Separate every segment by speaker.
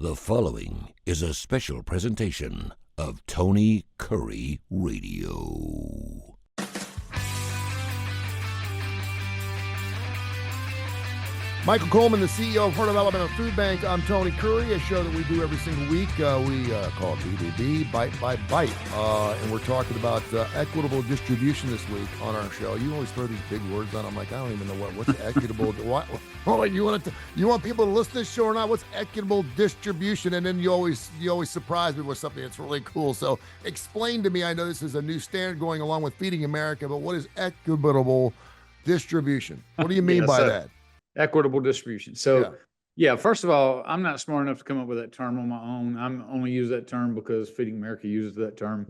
Speaker 1: The following is a special presentation of Tony Kurre Radio.
Speaker 2: Michael Coleman, the CEO of Heart of Alabama Food Bank. I'm Tony Kurre, a show that we do every single week. We call it BBB, Bite by Bite. And we're talking about equitable distribution this week on our show. You always throw these big words on. I'm like, I don't even know what's equitable. You want people to listen to this show or not? What's equitable distribution? And then you always surprise me with something that's really cool. So explain to me. I know this is a new standard going along with Feeding America, but what is equitable distribution? What do you mean by that?
Speaker 3: Equitable distribution. So, yeah, first of all, I'm not smart enough to come up with that term on my own. I'm only use that term because Feeding America uses that term.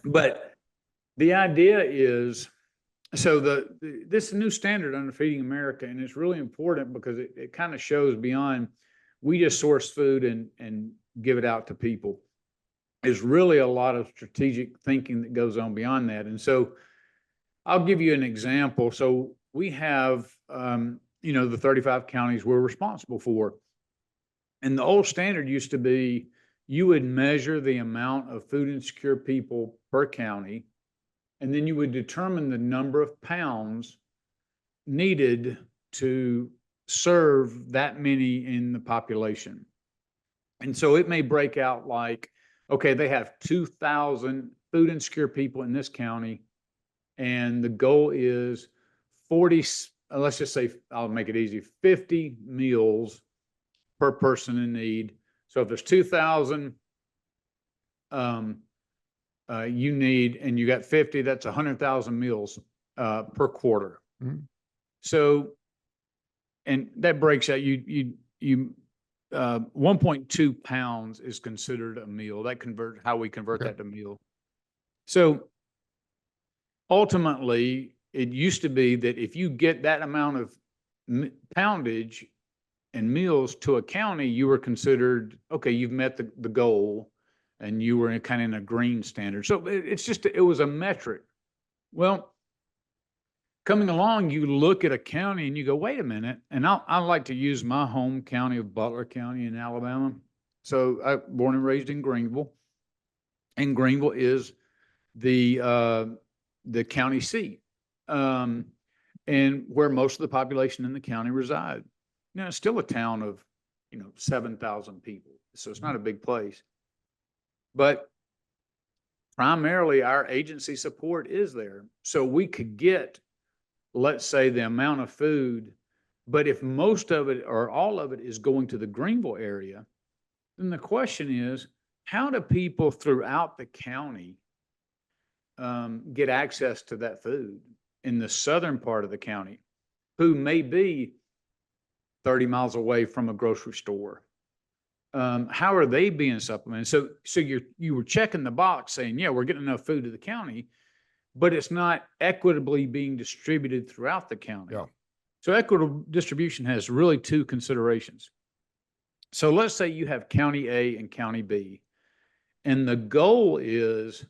Speaker 3: But the idea is, so this is a new standard under Feeding America, and it's really important because it kind of shows beyond we just source food and give it out to people. There's really a lot of strategic thinking that goes on beyond that. And so I'll give you an example. So we have the 35 counties we're responsible for. And the old standard used to be you would measure the amount of food insecure people per county, and then you would determine the number of pounds needed to serve that many in the population. And so it may break out like, okay, they have 2,000 food insecure people in this county, and the goal is 40, let's just say, I'll make it easy, 50 meals per person in need. So if there's 2,000 you need, and you got 50, that's 100,000 meals per quarter. Mm-hmm. So, and that breaks out, 1.2 pounds is considered a meal. How we convert that to meal. So ultimately, it used to be that if you get that amount of poundage and meals to a county, you were considered, okay, you've met the goal, and you were kind of in a green standard. So it was a metric. Well, coming along, you look at a county and you go, wait a minute. And I like to use my home county of Butler County in Alabama. So I born and raised in Greenville, and Greenville is the county seat. And where most of the population in the county reside. It's still a town of, 7,000 people. So it's not a big place. But primarily our agency support is there. So we could get, let's say, the amount of food, but if most of it or all of it is going to the Greenville area, then the question is, how do people throughout the county get access to that food in the southern part of the county, who may be 30 miles away from a grocery store? How are they being supplemented? So you were checking the box saying, yeah, we're getting enough food to the county, but it's not equitably being distributed throughout the county. Yeah. So equitable distribution has really two considerations. So let's say you have County A and County B, and the goal is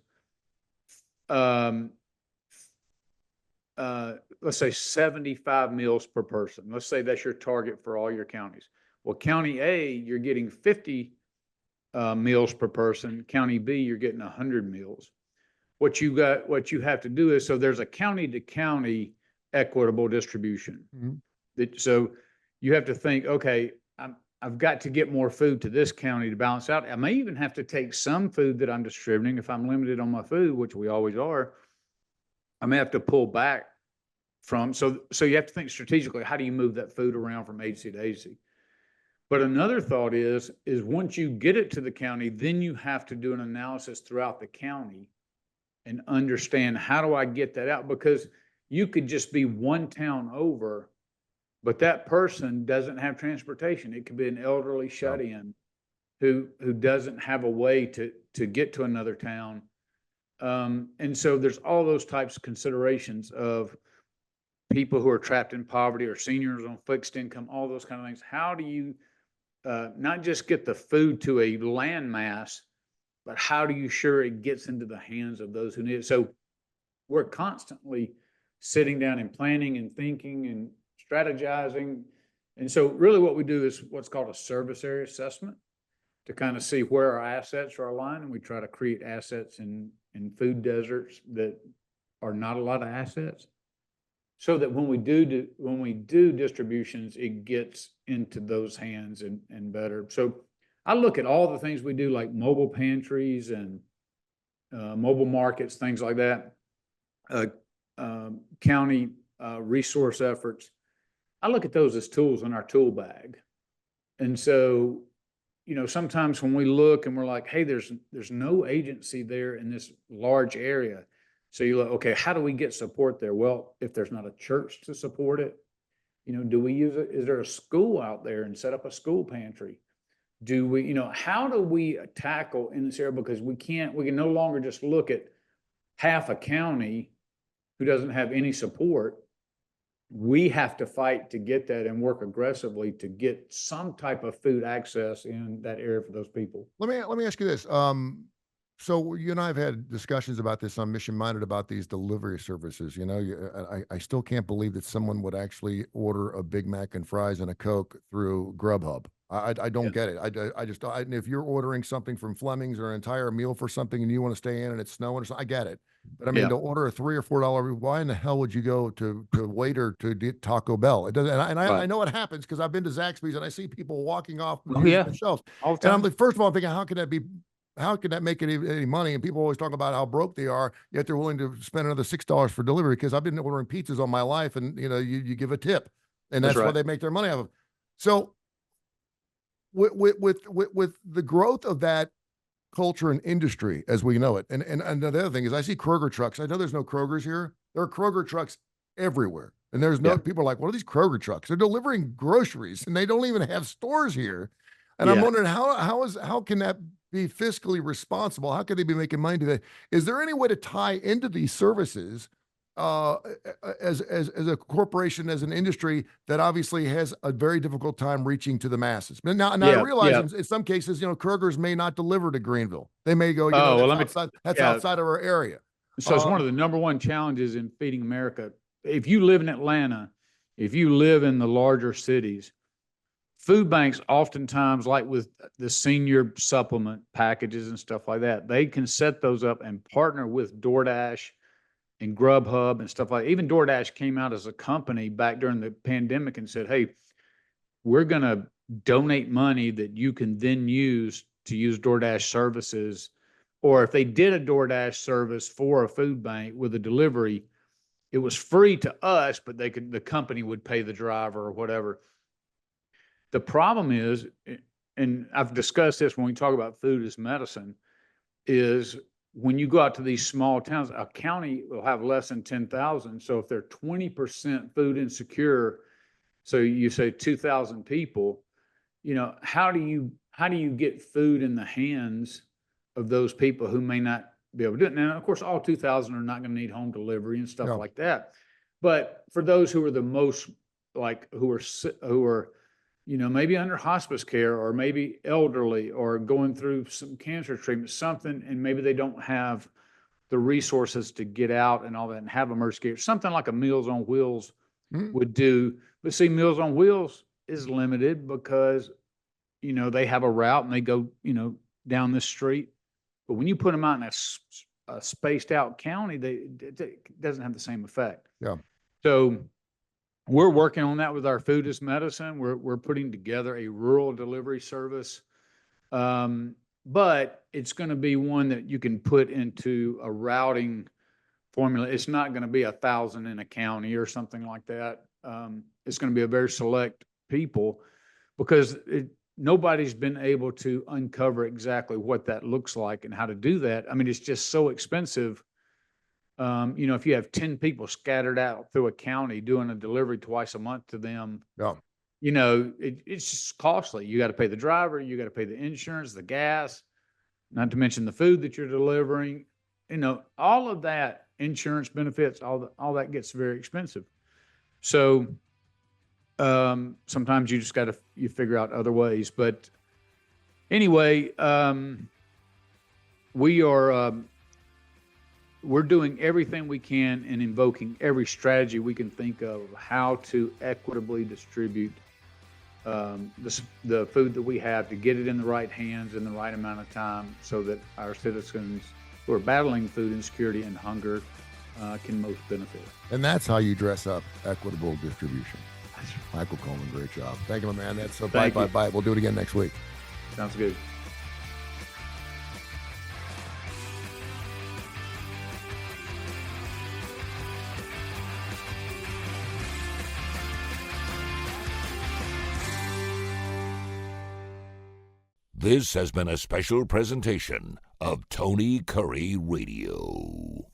Speaker 3: let's say 75 meals per person. Let's say that's your target for all your counties. Well, County A, you're getting 50 meals per person. County B, you're getting 100 meals. What you have to do is, so there's a county to county equitable distribution. Mm-hmm. So you have to think, okay, I've got to get more food to this county to balance out. I may even have to take some food that I'm distributing. If I'm limited on my food, which we always are, I may have to pull back from. So you have to think strategically, how do you move that food around from agency to agency? But another thought is once you get it to the county, then you have to do an analysis throughout the county and understand, how do I get that out? Because you could just be one town over, but that person doesn't have transportation. It could be an elderly shut-in who doesn't have a way to get to another town. And so there's all those types of considerations of people who are trapped in poverty or seniors on fixed income, all those kind of things. How do you not just get the food to a landmass, but how do you ensure it gets into the hands of those who need it? So we're constantly sitting down and planning and thinking and strategizing. And so really what we do is what's called a service area assessment. to kind of see where our assets are aligned, and we try to create assets in food deserts that are not a lot of assets, so that when we do distributions, it gets into those hands and better. So I look at all the things we do, like mobile pantries and mobile markets, things like that, county resource efforts. I look at those as tools in our tool bag. And so, sometimes when we look and we're like, hey, there's no agency there in this large area. So you look, okay, how do we get support there? Well, if there's not a church to support it, do we use it? Is there a school out there and set up a school pantry? Do we, how do we tackle in this area? Because we can no longer just look at half a county who doesn't have any support. We have to fight to get that and work aggressively to get some type of food access in that area for those people.
Speaker 2: Let me ask you this. So you and I have had discussions about this on Mission Minded about these delivery services. I still can't believe that someone would actually order a Big Mac and fries and a Coke through Grubhub. I don't get it. I just if you're ordering something from Fleming's or an entire meal for something and you want to stay in and it's snowing or something, I get it. But I mean, to order a $3 or $4, why in the hell would you go to Waiter to get Taco Bell? It doesn't. And I know it happens because I've been to Zaxby's and I see people walking off the shelves.
Speaker 3: All the
Speaker 2: And
Speaker 3: time.
Speaker 2: I'm like, first of all, I'm thinking, how can that be? How can that make any money? And people always talk about how broke they are, yet they're willing to spend another $6 for delivery. Because I've been ordering pizzas all my life, and you give a tip, and that's why they make their money off of. So, with the growth of that culture and industry as we know it, and the other thing is, I see Kroger trucks. I know there's no Krogers here. There are Kroger trucks everywhere, and there's no people are like, what are these Kroger trucks? They're delivering groceries, and they don't even have stores here. And I'm wondering how can that be fiscally responsible? How could they be making money to that? Is there any way to tie into these services as a corporation, as an industry that obviously has a very difficult time reaching to the masses? But now I realize in some cases, Kroger's may not deliver to Greenville. They may go, that's outside of our area.
Speaker 3: So it's one of the number one challenges in feeding America. If you live in Atlanta, if you live in the larger cities, food banks oftentimes, like with the senior supplement packages and stuff like that, they can set those up and partner with DoorDash and Grubhub and stuff like that. Even DoorDash came out as a company back during the pandemic and said, hey, we're going to donate money that you can then use to use DoorDash services. Or if they did a DoorDash service for a food bank with a delivery, it was free to us, but the company would pay the driver or whatever. The problem is, and I've discussed this when we talk about food as medicine, is when you go out to these small towns, a county will have less than 10,000. So if they're 20% food insecure, so you say 2,000 people, how do you get food in the hands of those people who may not be able to do it? Now, of course, all 2,000 are not going to need home delivery and stuff like that. But for those who are the most, who are maybe under hospice care, or maybe elderly, or going through some cancer treatment, something, and maybe they don't have the resources to get out and all that and have emergency care, something like a Meals on Wheels would do. But see, Meals on Wheels is limited because, they have a route and they go, down this street. But when you put them out in a spaced out county, it doesn't have the same effect.
Speaker 2: Yeah.
Speaker 3: So we're working on that with our Food as Medicine. We're putting together a rural delivery service, but it's going to be one that you can put into a routing formula. It's not going to be 1,000 in a county or something like that. It's going to be a very select people, because nobody's been able to uncover exactly what that looks like and how to do that. I mean, it's just so expensive. If you have 10 people scattered out through a county doing a delivery twice a month to them, it's just costly. You got to pay the driver, you got to pay the insurance, the gas, not to mention the food that you're delivering. All of that, insurance benefits, all that gets very expensive. So sometimes you just got to figure out other ways. But anyway, we're doing everything we can and invoking every strategy we can think of how to equitably distribute the food that we have, to get it in the right hands in the right amount of time, so that our citizens who are battling food insecurity and hunger can most benefit.
Speaker 2: And that's how you dress up equitable distribution. Michael Coleman, great job. Thank you, my man. That's Bite by Bite. We'll do it again next week.
Speaker 3: Sounds good.
Speaker 1: This has been a special presentation of Tony Kurre Radio.